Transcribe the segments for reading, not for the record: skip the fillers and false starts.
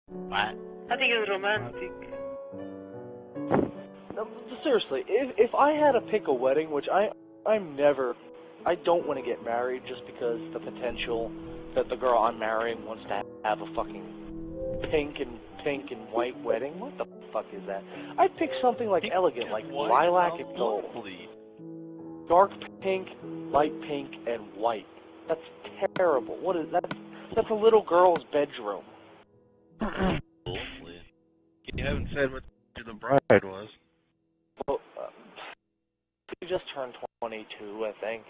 What? I think it's romantic. No, seriously, if I had to pick a wedding, which I don't want to get married just because the potential that the girl I'm marrying wants to have a fucking pink and white wedding. What the fuck is that? I'd pick something like elegant, like lilac and gold. Dark pink, light pink, and white. That's terrible. What is that? That's a little girl's bedroom. You haven't said what the bride was. Well, she just turned 22, I think.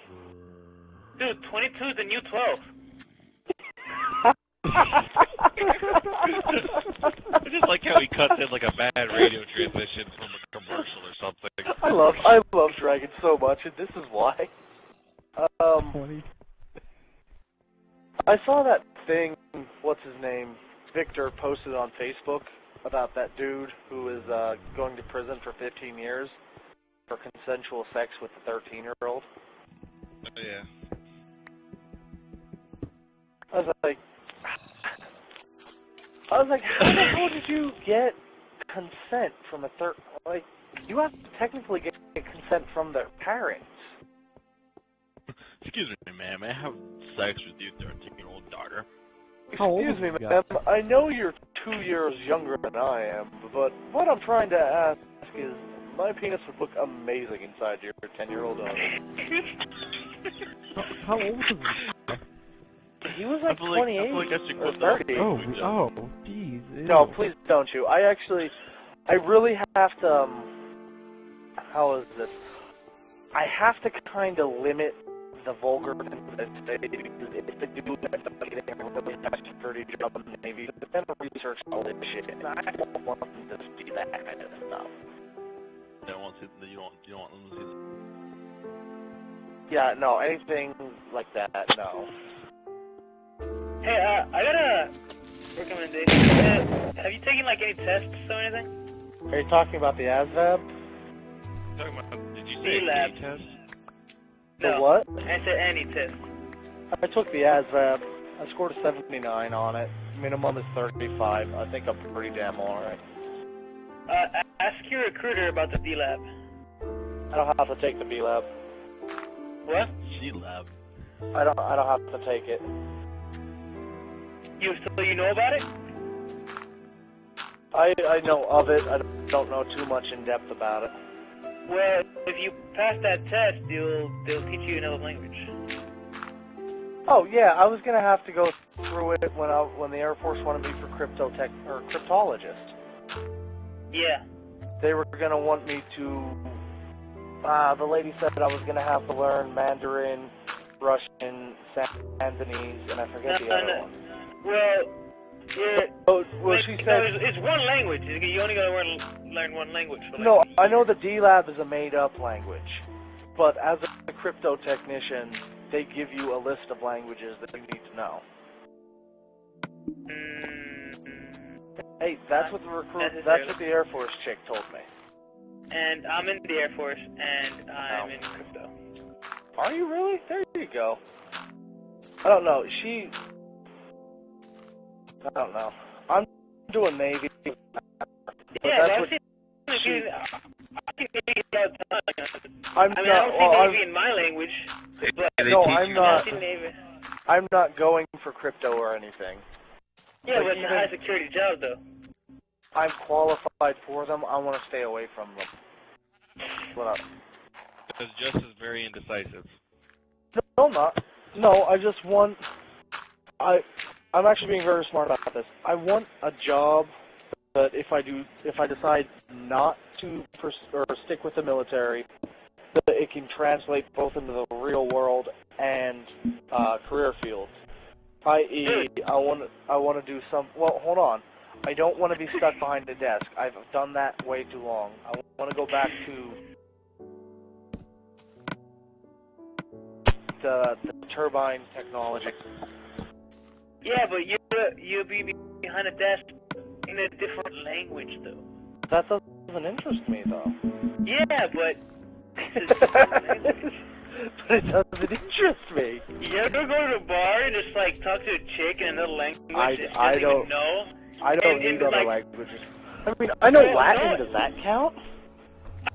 Dude, 22 is the new 12. I just like how he cuts in like a bad radio transmission from a commercial or something. I love Dragon so much, and this is why. I saw that thing, what's his name, Victor posted on Facebook about that dude who is going to prison for 15 years for consensual sex with a 13-year-old. Oh, yeah. I was like, how the hell did you get consent from a like, you have to technically get consent from their parents. Excuse me, ma'am. May I have sex with your 13-year-old daughter? Excuse me, ma'am. I know you're 2 years younger than I am, but what I'm trying to ask is, my penis would look amazing inside your 10-year-old daughter. How old was he? He was like 28 or 30. Oh, jeez. No, please don't you. I really have to, how is this? I have to kind of limit the vulgar things that I say, because if the dude ends up getting a really high security job in the Navy, then research all this shit, and I don't want them to see that kind of stuff. You don't want them to see that. Yeah, no, anything like that, no. Hey, I got a recommendation. Have you taken like any tests or anything? Are you talking about the ASVAB? Did you say D-Lab. any test? The No. what? I said any test. I took the ASVAB. I scored a 79 on it. Minimum is 35. I think I'm pretty damn alright. Ask your recruiter about the D-Lab. I don't have to take the B-Lab. What? G-Lab. I don't have to take it. So you know about it? I know of it. I don't know too much in depth about it. Well, if you pass that test, they'll teach you another language. Oh yeah, I was gonna have to go through it when the Air Force wanted me for cryptologist. Yeah. They were gonna want me to. The lady said I was gonna have to learn Mandarin, Russian, Cantonese, and I forget the other one. Well, she said it's one language. You only gotta learn one language. No, I know the D-Lab is a made-up language, but as a crypto technician, they give you a list of languages that you need to know. Hey, that's what the Air Force chick told me. And I'm in the Air Force, and I'm in crypto. Are you really? There you go. I don't know. I don't know. I'm doing Navy. Yeah, that's what I think Navy all the time. I don't say Navy in my language. But no, I'm not. Navy. I'm not going for crypto or anything. Yeah, but it's a high security job, though. I'm qualified for them. I want to stay away from them. What up? Because Jess is very indecisive. No, I'm not. No, I just want. I'm actually being very smart about this. I want a job that if I decide not to stick with the military, that it can translate both into the real world and career fields. I.e., I want to do some. Well, hold on. I don't want to be stuck behind a desk. I've done that way too long. I want to go back to the turbine technology. Yeah, but you'll be behind a desk in a different language, though. That doesn't interest me, though. Yeah, but it's a different language. But it doesn't interest me. You ever go to a bar and just like talk to a chick in another language that she doesn't even know? I don't need other like, languages. I mean, I know Well, Latin. no. Does that count?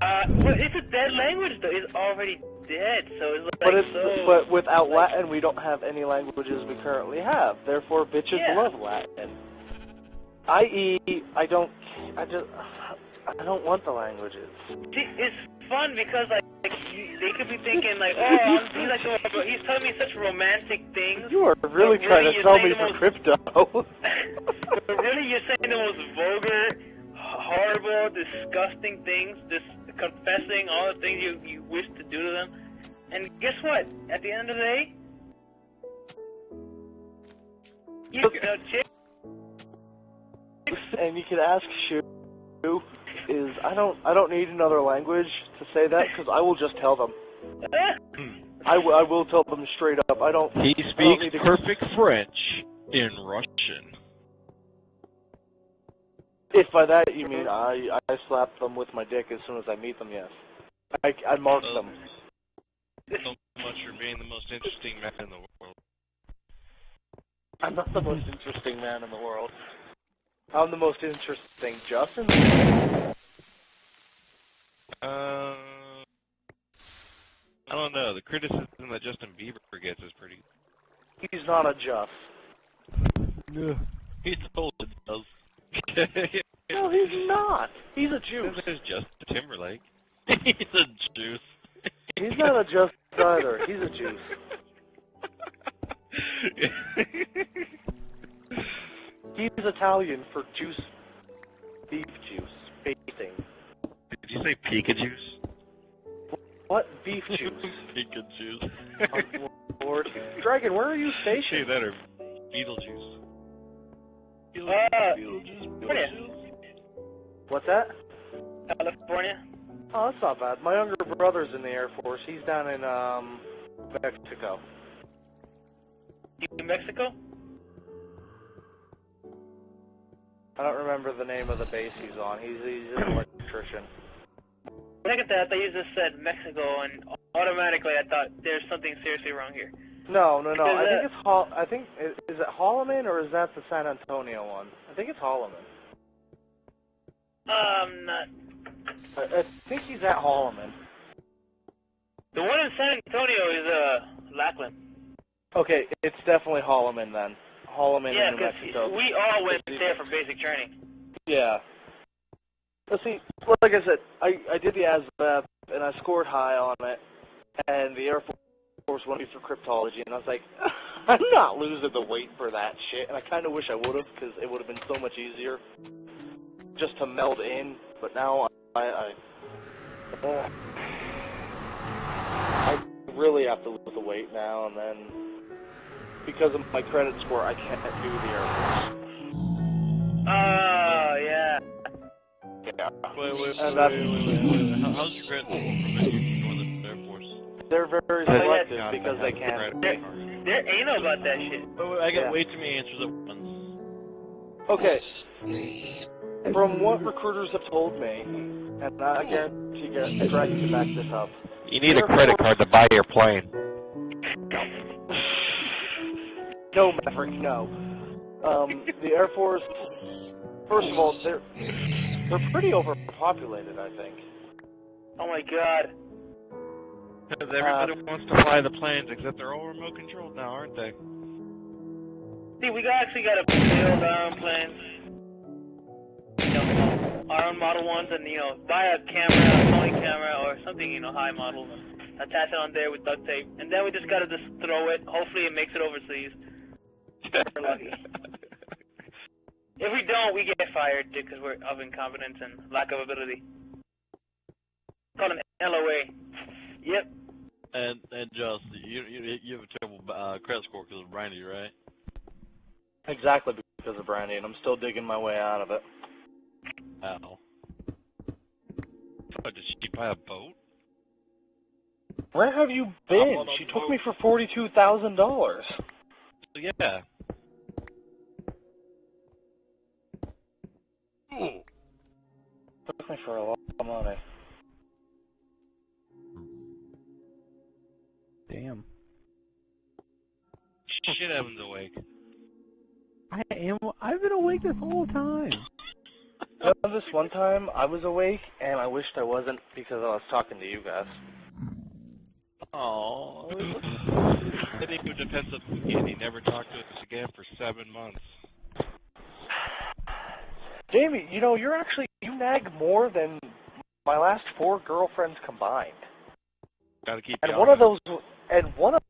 Well, it's a dead language though. It's already dead, so it's like But it's so. but without like, Latin, we don't have any languages we currently have. Therefore, bitches Yeah. love Latin. I.e., I don't want the languages. See, it's fun because like they could be thinking like, oh, he's telling me such romantic things. You are really But trying really to you're sell saying me the for most- crypto. But really, you're saying the most vulgar, horrible, disgusting things, just confessing all the things you wish to do to them. And guess what? At the end of the day, And you could ask Shu is I don't need another language to say that because I will just tell them. I will tell them straight up. I don't. He I don't speaks need to- perfect French in Russian. If by that you mean I slap them with my dick as soon as I meet them, yes. I mark them. So much for being the most interesting man in the world. I'm not the most interesting man in the world. I'm the most interesting, Justin. I don't know. The criticism that Justin Bieber gets is pretty. He's not a Just. No. He totally does. No, he's not. He's a Juice. There's Justin Timberlake. He's a juice. He's not a Just either. He's a Juice. He's Italian for juice, beef juice, basting. Did you say Pikachu's? What beef juice? Pikachu's. Oh, Lord. Dragon, where are you Say stationed? that or Beetlejuice. California. What's that? California. Oh, that's not bad. My younger brother's in the Air Force. He's down in Mexico. New Mexico? I don't remember the name of the base he's on. He's an electrician. Look at that. They just said Mexico, and automatically I thought there's something seriously wrong here. No. Is I think that- it's is it Holloman or is that the San Antonio one? I think it's Holloman. Not. I think he's at Holloman. The one in San Antonio is Lackland. Okay, it's definitely Holloman then. Holloman Yeah, in New because Mexico. we all went there for basic training. Yeah. But see, like I said, I did the ASVAB and I scored high on it, and the Air Force wanted me for cryptology, and I was like, I'm not losing the weight for that shit, and I kind of wish I would have, because it would have been so much easier just to meld in, but now I really have to lose the weight now, and then because of my credit score, I can't do the Air Force. Oh, yeah. Yeah. Wait. And that's, How's your credit score prevent you from joining the Air Force? they're very Oh, yeah. selective because they can't. They're anal about that shit. I got Yeah. way too many answers at once. Okay. From what recruiters have told me, and I guarantee you, Greg can back this up. You need a credit card to buy your plane. No, Maverick, no. The Air Force, first of all, they're pretty overpopulated, I think. Oh my god. Because everybody wants to fly the planes, except they're all remote controlled now, aren't they? See, we actually got to build our own planes. You know, our own model ones, and, you know, buy a camera, a Sony camera, or something, you know, high model. Attach it on there with duct tape. And then we just got to just throw it. Hopefully it makes it overseas. We're lucky. If we don't, we get fired because we're of incompetence and lack of ability. Call an LOA. Yep. And just you have a terrible credit score because of Brandy, right? Exactly because of Brandy, and I'm still digging my way out of it. Ow. Oh, did she buy a boat? Where have you been? She took me for $42,000. Yeah. Took me for a lot of money. Damn. Shit, Evan's awake. I I've been awake this whole time. You know, this one time I was awake and I wished I wasn't because I was talking to you guys. Oh. Then he moved to Pennsylvania and he never talked to us again for 7 months. Jamie, you know, you nag more than my last 4 girlfriends combined. Gotta keep And going. one of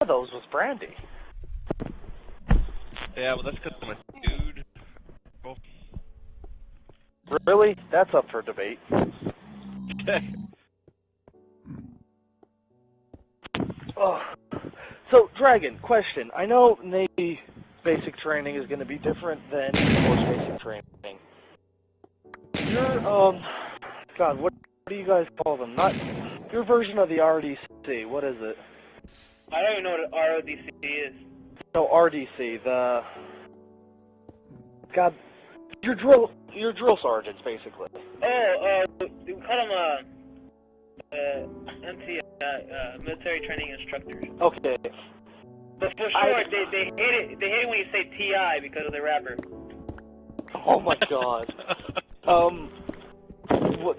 those was Brandy. Yeah, well, that's because I'm a dude. Oh. Really? That's up for debate. Oh. So, Dragon, question. I know Navy basic training is going to be different than Air Force basic training. Your, God, what do you guys call them? Not your version of the RDC. What is it? I don't even know what RODC is. No, RDC. The God, your drill sergeants, basically. Oh, we call them MT, military training instructors. Okay. But for sure, they hate it. They hate it when you say TI because of the rapper. Oh my God.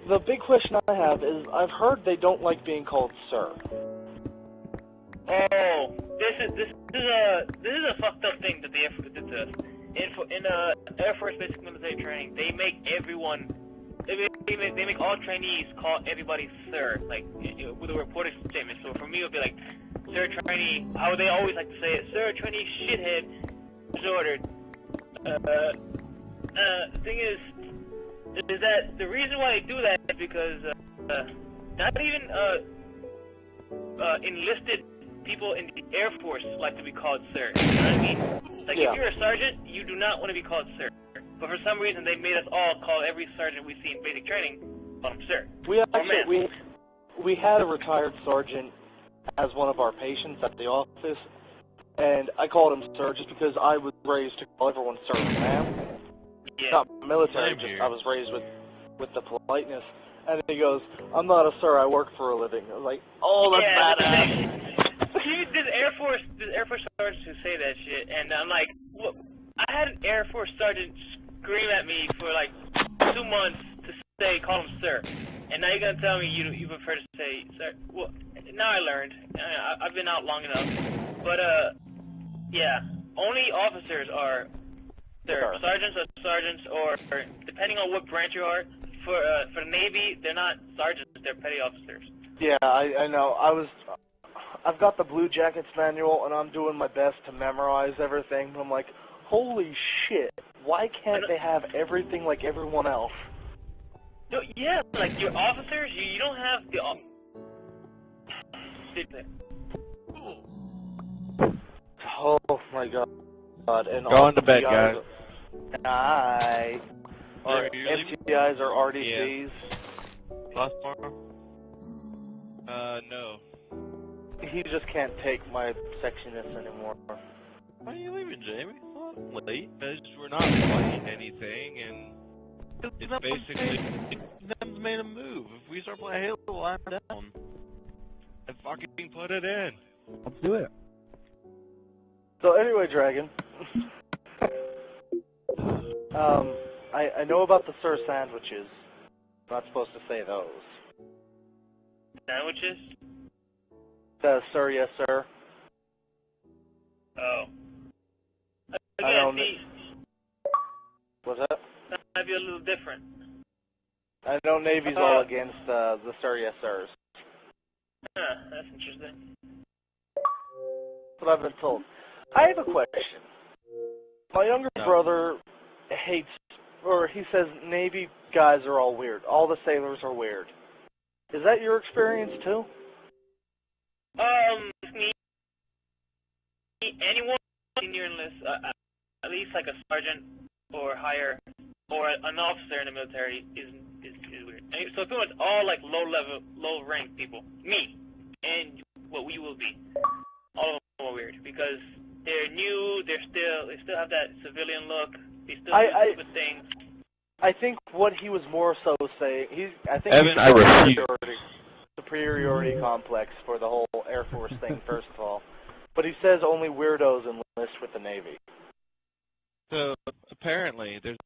The big question I have is, I've heard they don't like being called sir. Oh, this is a fucked up thing that the Air Force did to us. In Air Force basic military training, they make everyone, they make all trainees call everybody sir, like with a reporting statement. So for me, it would be like, sir trainee. How they always like to say it, sir trainee shithead is ordered. The thing is that the reason why they do that is because not even enlisted people in the Air Force like to be called sir. You know what I mean? Like, yeah. If you're a sergeant, you do not want to be called sir. But for some reason, they made us all call every sergeant we see in basic training, call him sir. We had a retired sergeant as one of our patients at the office, and I called him sir just because I was raised to call everyone sir, ma'am. Yeah. Not military, just I was raised with the politeness. And he goes, I'm not a sir, I work for a living. I was like, oh, that's badass. There's Air Force sergeants who say that shit, and I'm like, look, I had an Air Force sergeant scream at me for like 2 months to call him sir, and now you're gonna tell me you prefer to say sir? Well, now I learned. I've been out long enough, but yeah, only officers are sir. Sergeants are sergeants, or depending on what branch you are. For the Navy, they're not sergeants; they're petty officers. Yeah, I know. I've got the Blue Jackets manual, and I'm doing my best to memorize everything. But I'm like, holy shit! Why can't they have everything like everyone else? No, yeah, like your officers, you don't have the. Oh my God! And Go on to bed, guys. Aye. Our MTIs are RDCs. Yeah. Last one? No. He just can't take my sectionist anymore. Why are you leaving, Jamie? It's not late. It's just we're not playing anything, and it's basically them's made a move. If we start playing Halo, I'm down. And fucking put it in. Let's do it. So anyway, Dragon. I know about the sir sandwiches. I'm not supposed to say those. Sandwiches? The sir, yes sir. Oh. I don't. See, What's that? that might be a little different. I know Navy's all against the sir, yes sirs. Huh, that's interesting. That's what I've been told. I have a question. My younger brother hates, or he says Navy guys are all weird. All the sailors are weird. Is that your experience too? Me, anyone senior enlist, at least like a sergeant or higher, or an officer in the military is weird. And so pretty much all like low rank people, me, and what we will be, all of them are weird because they're new. They still have that civilian look. They still do stupid things. I think what he was more so saying, Evan, I refuse. Superiority complex for the whole Air Force thing, first of all. But he says only weirdos enlist with the Navy. So apparently, there's